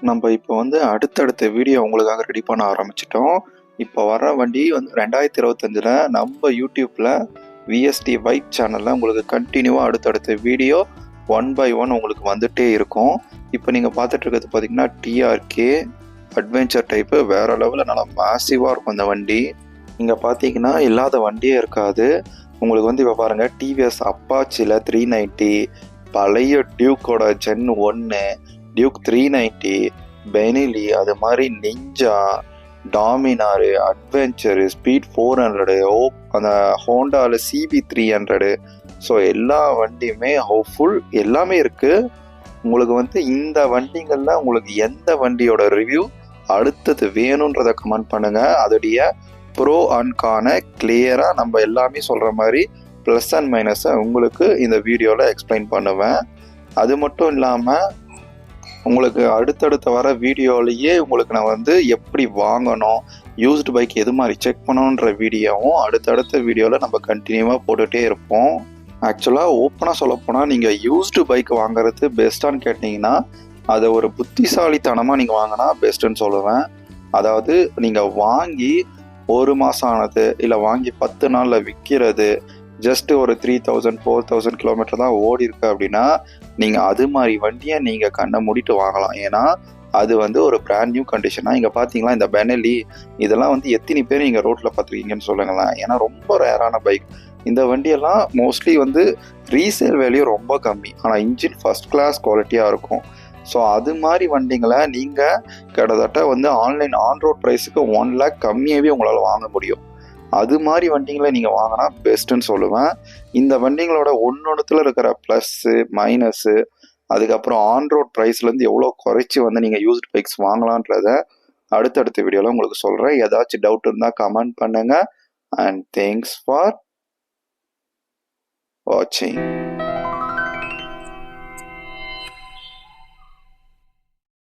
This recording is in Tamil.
நம்ம இப்போ வந்து அடுத்தடுத்த வீடியோ உங்களுக்காக ரெடி பண்ண ஆரம்பிச்சிட்டோம். இப்போ வர வண்டி வந்து 2025 நம்ம யூடியூப்பில் விஎஸ்டி வைப் சேனலில் உங்களுக்கு கண்டினியூவாக அடுத்தடுத்த வீடியோ 1 by 1 உங்களுக்கு வந்துகிட்டே இருக்கும். இப்போ நீங்கள் பார்த்துட்டு இருக்கிறது பார்த்தீங்கன்னா டிஆர்கே அட்வென்ச்சர் டைப்பு, வேறு லெவலில் நல்லா மேசிவாக இருக்கும் இந்த வண்டி. இங்கே பார்த்தீங்கன்னா இல்லாத வண்டியே இருக்காது. உங்களுக்கு வந்து இப்போ பாருங்கள், டிவிஎஸ் அப்பாச்சியில் 390, பழைய டியூக்கோட ஜென் 1, டியூக் 390, பெனிலி, அது மாதிரி நிஞ்சா, டாமினாரு, அட்வென்ச்சரு, ஸ்பீட் 400, அந்த ஹோண்டாவில் சிபி 300. ஸோ எல்லா வண்டியுமே ஃபுல் எல்லாமே இருக்குது. உங்களுக்கு வந்து இந்த வண்டிகளில் உங்களுக்கு எந்த வண்டியோட ரிவ்யூ அடுத்தது வேணுன்றதை கமெண்ட் பண்ணுங்கள். அதோடைய ப்ரோ அண்ட் கான கிளியராக நம்ம எல்லாமே சொல்கிற மாதிரி ப்ளஸ் அண்ட் மைனஸை உங்களுக்கு இந்த வீடியோவில் எக்ஸ்பிளைன் பண்ணுவேன். அது மட்டும் இல்லாமல் உங்களுக்கு அடுத்தடுத்த வர வீடியோலேயே உங்களுக்கு நான் வந்து எப்படி வாங்கணும், யூஸ்டு பைக் எது மாதிரி செக் பண்ணணுன்ற வீடியோவும் அடுத்தடுத்த வீடியோவில் நம்ம கண்டினியூவாக போட்டுகிட்டே இருப்போம். ஆக்சுவலாக ஓப்பனாக சொல்லப்போனால் நீங்கள் யூஸ்டு பைக் வாங்குறது பெஸ்ட்டான்னு கேட்டிங்கன்னா அதை ஒரு புத்திசாலித்தனமாக நீங்கள் வாங்கினா பெஸ்ட்டுன்னு சொல்லுவேன். அதாவது நீங்கள் வாங்கி 1 மாதம் ஆனது இல்லை வாங்கி 10 நாளில் விற்கிறது, ஜஸ்ட்டு ஒரு 3000 4000 கிலோமீட்டர் தான் ஓடி இருக்கு அப்படின்னா நீங்கள் அது மாதிரி வண்டியை நீங்கள் கண்ணை மூடிட்டு வாங்கலாம். ஏன்னா அது வந்து ஒரு பிராண்ட் நியூ கண்டிஷனாக. இங்கே பார்த்தீங்களா இந்த பெனலி, இதெல்லாம் வந்து எத்தனை பேர் நீங்கள் ரோட்டில் பார்த்துருக்கீங்கன்னு சொல்லுங்களேன். ஏன்னா ரொம்ப ரேரான பைக். இந்த வண்டியெல்லாம் மோஸ்ட்லி வந்து ரீசேல் வேல்யூ ரொம்ப கம்மி, ஆனால் இன்ஜின் ஃபஸ்ட் கிளாஸ் குவாலிட்டியாக இருக்கும். ஸோ அது மாதிரி வண்டிங்களை நீங்கள் கிட்டத்தட்ட வந்து ஆன் ரோட் ப்ரைஸுக்கு 1 lakh கம்மியாகவே உங்களால் வாங்க முடியும். அது மாதிரி வண்டிங்களை நீங்கள் வாங்கினா பெஸ்ட்டுன்னு சொல்லுவேன். இந்த வண்டிங்களோட ஒன்னொன்றுத்தில் இருக்கிற ப்ளஸ்ஸு மைனஸு, அதுக்கப்புறம் ஆன் ரோட் ப்ரைஸ்லேருந்து எவ்வளோ குறைச்சி வந்து நீங்கள் யூஸ்டு பைக்ஸ் வாங்கலான்றத அடுத்தடுத்த வீடியோவில் உங்களுக்கு சொல்கிறேன். ஏதாச்சும் டவுட் இருந்தால் கமெண்ட் பண்ணுங்கள். அண்ட் தேங்க்ஸ் ஃபார் வாட்சிங்.